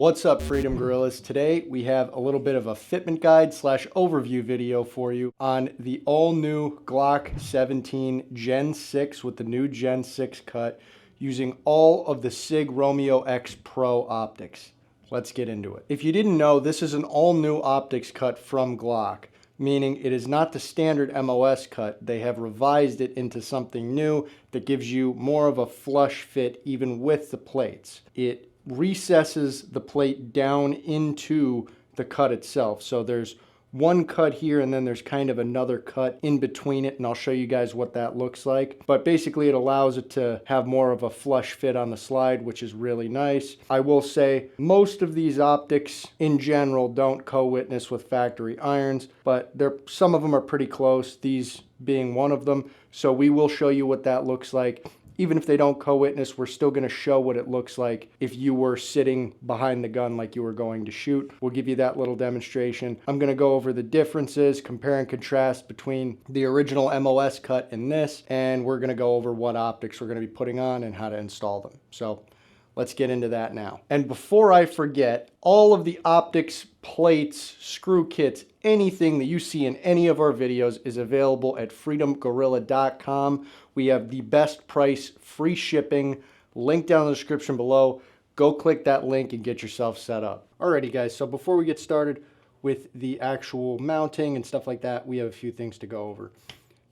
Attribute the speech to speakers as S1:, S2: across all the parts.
S1: What's up, Freedom Gorillas? Today we have a little bit of a fitment guide slash overview video for you on the all new Glock 17 Gen 6 with the new Gen 6 cut using all of the Sig Romeo X Pro optics. Let's get into it. If you didn't know, this is an all new optics cut from Glock, meaning it is not the standard MOS cut. They have revised it into something new that gives you more of a flush fit even with the plates. It recesses the plate down into the cut itself. So there's one cut here and then there's kind of another cut in between it, and I'll show you guys what that looks like. But basically it allows it to have more of a flush fit on the slide, which is really nice. I will say most of these optics in general don't co-witness with factory irons, but some of them are pretty close, these being one of them. So we will show you what that looks like. Even if they don't co-witness, we're still going to show what it looks like if you were sitting behind the gun like you were going to shoot. We'll give you that little demonstration. I'm going to go over the differences, compare and contrast between the original MOS cut and this, and we're going to go over what optics we're going to be putting on and how to install them. So let's get into that now. And before I forget, all of the optics, plates, screw kits, anything that you see in any of our videos is available at freedomgorilla.com. We have the best price, free shipping, link down in the description below. Go click that link and get yourself set up. Alrighty guys, so before we get started with the actual mounting and stuff like that, we have a few things to go over.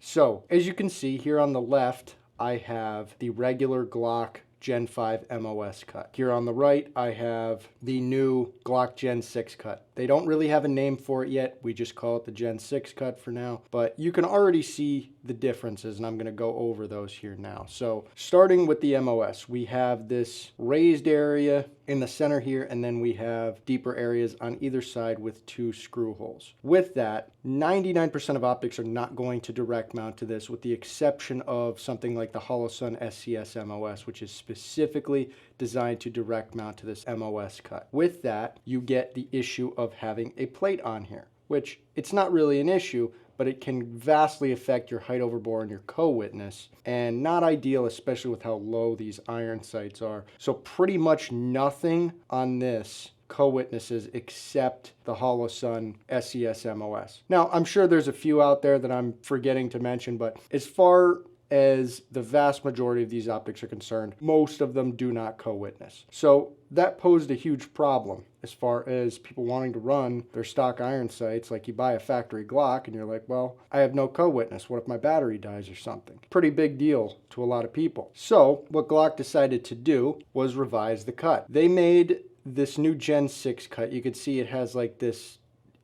S1: So as you can see here on the left, I have the regular Glock Gen 5 MOS cut. Here on the right, I have the new Glock Gen 6 cut. They don't really have a name for it yet. We just call it the Gen 6 cut for now, but you can already see the differences, and I'm going to go over those here now. So starting with the MOS, we have this raised area in the center here, and then we have deeper areas on either side with two screw holes. With that, 99% of optics are not going to direct mount to this, with the exception of something like the Holosun SCS MOS, which is specifically designed to direct mount to this MOS cut. With that, you get the issue of having a plate on here, which it's not really an issue, but it can vastly affect your height over bore and your co-witness, and not ideal, especially with how low these iron sights are. So pretty much nothing on this co-witnesses except the Holosun SCS MOS. Now, I'm sure there's a few out there that I'm forgetting to mention, but as far as the vast majority of these optics are concerned, most of them do not co-witness. So that posed a huge problem as far as people wanting to run their stock iron sights. Like, you buy a factory Glock and you're like, well, I have no co-witness. What if my battery dies or something? Pretty big deal to a lot of people. So what Glock decided to do was revise the cut. They made this new Gen 6 cut. You could see it has like this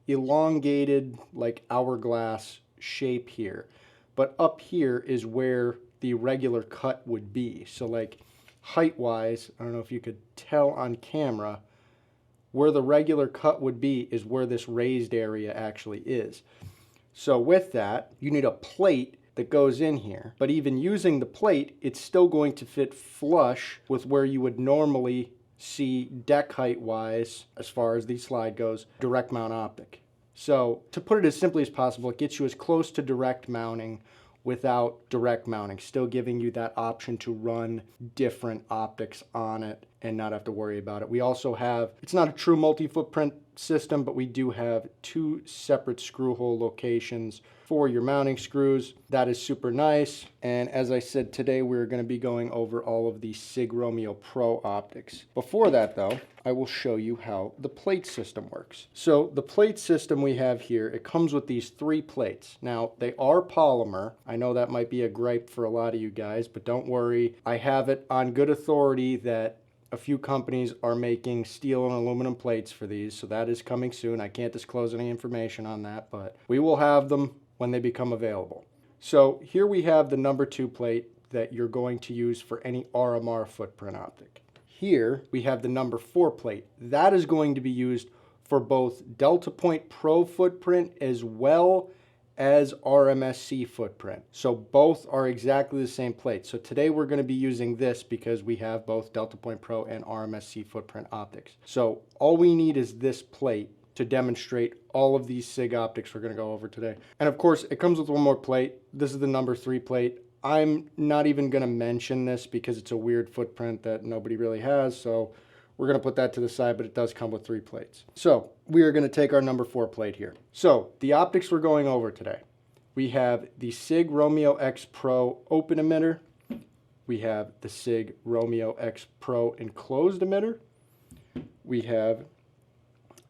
S1: elongated, like hourglass shape here. But up here is where the regular cut would be. So like height-wise, I don't know if you could tell on camera, where the regular cut would be is where this raised area actually is. So with that, you need a plate that goes in here. But even using the plate, it's still going to fit flush with where you would normally see deck height-wise, as far as the slide goes, direct mount optic. So to put it as simply as possible, it gets you as close to direct mounting without direct mounting, still giving you that option to run different optics on it and not have to worry about it. We also have, it's not a true multi-footprint system, but we do have two separate screw hole locations for your mounting screws. That is super nice. And as I said, today we're going to be going over all of the Sig Romeo Pro optics. Before that though, I will show you how the plate system works. So the plate system we have here, it comes with these three plates. Now, they are polymer. I know that might be a gripe for a lot of you guys, but don't worry. I have it on good authority that a few companies are making steel and aluminum plates for these, so that is coming soon. I can't disclose any information on that, but we will have them when they become available. So here we have the number 2 plate that you're going to use for any RMR footprint optic. Here we have the number 4 plate. That is going to be used for both Delta Point Pro footprint as well as RMSc Footprint. So both are exactly the same plate. So today we're going to be using this because we have both Delta Point Pro and RMSc Footprint optics. So all we need is this plate to demonstrate all of these SIG optics we're going to go over today. And of course, it comes with one more plate. This is the number 3 plate. I'm not even going to mention this because it's a weird footprint that nobody really has, so We're going to put that to the side, but it does come with 3 plates. So we are going to take our number 4 plate here. So the optics we're going over today. We have the Sig Romeo X Pro open emitter. We have the Sig Romeo X Pro enclosed emitter. We have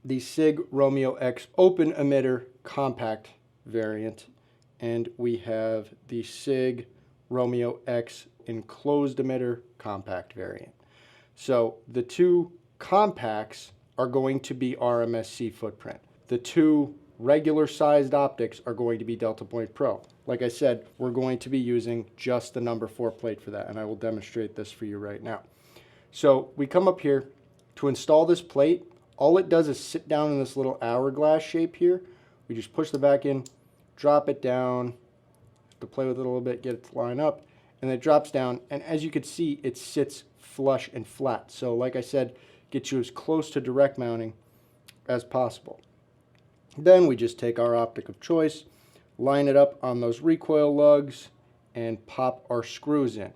S1: the Sig Romeo X open emitter compact variant. And we have the Sig Romeo X enclosed emitter compact variant. So the 2 compacts are going to be RMSc Footprint. The 2 regular sized optics are going to be Delta Point Pro. Like I said, we're going to be using just the number 4 plate for that, and I will demonstrate this for you right now. So we come up here to install this plate. All it does is sit down in this little hourglass shape here. We just push the back in, drop it down, have to play with it a little bit, get it to line up, and it drops down, and as you can see, it sits flush and flat. So like I said, get you as close to direct mounting as possible. Then we just take our optic of choice, line it up on those recoil lugs, and pop our screws in.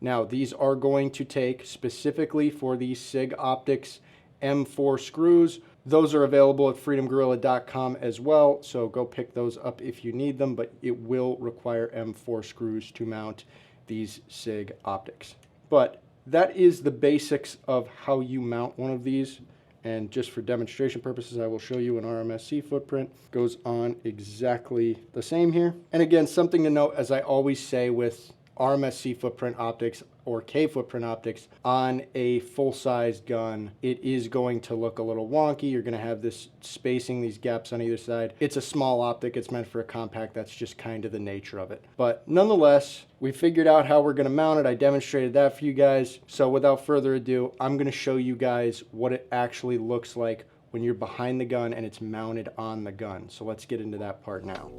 S1: Now these are going to take specifically for these Sig optics M4 screws. Those are available at freedomgorilla.com as well, so go pick those up if you need them, but it will require M4 screws to mount these Sig optics. But that is the basics of how you mount one of these, and just for demonstration purposes I will show you an RMSc footprint. Goes on exactly the same here. And again, something to note, as I always say with RMSc footprint optics or K footprint optics on a full-size gun, it is going to look a little wonky. You're going to have this spacing, these gaps on either side. It's a small optic, it's meant for a compact. That's just kind of the nature of it. But nonetheless, we figured out how we're going to mount it. I demonstrated that for you guys. So without further ado, I'm going to show you guys what it actually looks like when you're behind the gun and it's mounted on the gun. So let's get into that part now.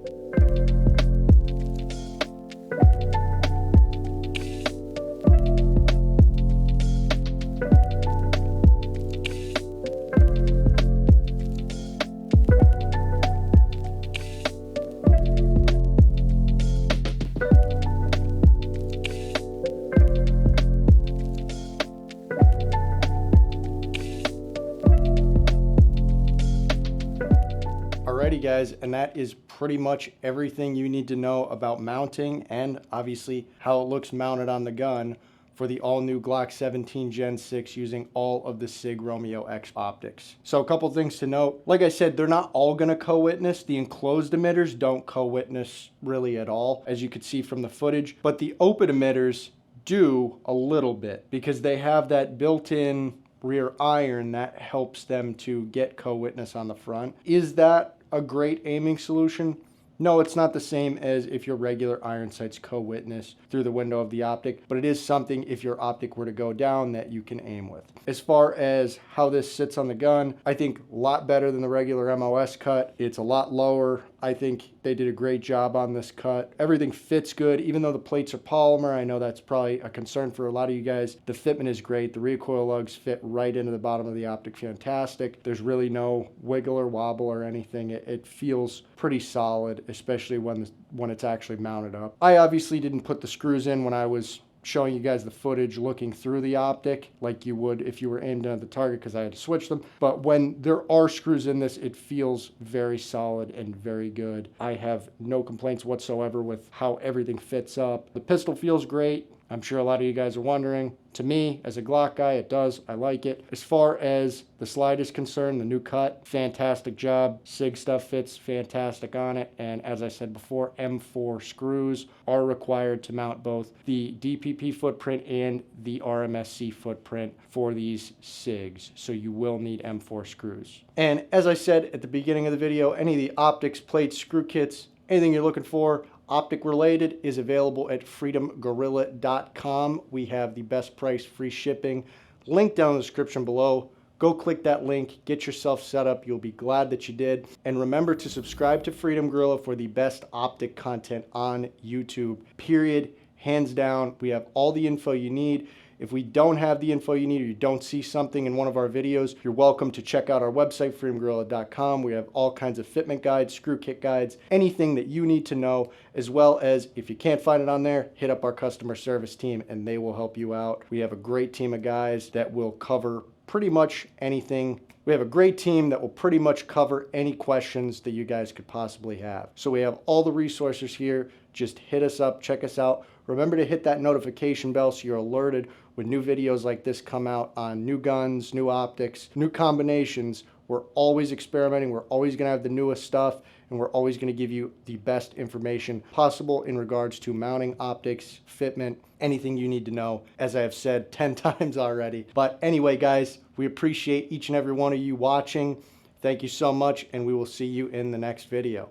S1: Alrighty guys, and that is pretty much everything you need to know about mounting and obviously how it looks mounted on the gun for the all-new Glock 17 Gen 6 using all of the Sig Romeo X optics. So a couple things to note. Like I said, they're not all going to co-witness. The enclosed emitters don't co-witness really at all, as you could see from the footage, but the open emitters do a little bit because they have that built-in rear iron that helps them to get co-witness on the front. Is that a great aiming solution? No, it's not the same as if your regular iron sights co-witness through the window of the optic, but it is something if your optic were to go down that you can aim with. As far as how this sits on the gun, I think a lot better than the regular MOS cut. It's a lot lower. I think they did a great job on this cut. Everything fits good, even though the plates are polymer. I know that's probably a concern for a lot of you guys. The fitment is great. The recoil lugs fit right into the bottom of the optic, fantastic. There's really no wiggle or wobble or anything. It feels pretty solid, especially when it's actually mounted up. I obviously didn't put the screws in when I was showing you guys the footage looking through the optic like you would if you were aimed at the target, because I had to switch them. But when there are screws in this, it feels very solid and very good. I have no complaints whatsoever with how everything fits up. The pistol feels great. I'm sure a lot of you guys are wondering. To me, as a Glock guy, it does. I like it. As far as the slide is concerned, the new cut, fantastic job. Sig stuff fits fantastic on it. And as I said before, M4 screws are required to mount both the DPP footprint and the RMSc footprint for these Sigs. So you will need M4 screws. And as I said at the beginning of the video, any of the optics, plates, screw kits, anything you're looking for, optic related, is available at freedomgorilla.com. We have the best price, free shipping. Link down in the description below. Go click that link, get yourself set up. You'll be glad that you did. And remember to subscribe to Freedom Gorilla for the best optic content on YouTube, period. Hands down, we have all the info you need. If we don't have the info you need or you don't see something in one of our videos, you're welcome to check out our website, freedomgorilla.com. We have all kinds of fitment guides, screw kit guides, anything that you need to know, as well as if you can't find it on there, hit up our customer service team and they will help you out. We have a great team of guys that will cover pretty much anything. We have a great team that will pretty much cover any questions that you guys could possibly have. So we have all the resources here. Just hit us up, check us out. Remember to hit that notification bell so you're alerted when new videos like this come out on new guns, new optics, new combinations. We're always experimenting. We're always going to have the newest stuff, and we're always going to give you the best information possible in regards to mounting, optics, fitment, anything you need to know, as I have said 10 times already. But anyway, guys, we appreciate each and every one of you watching. Thank you so much, and we will see you in the next video.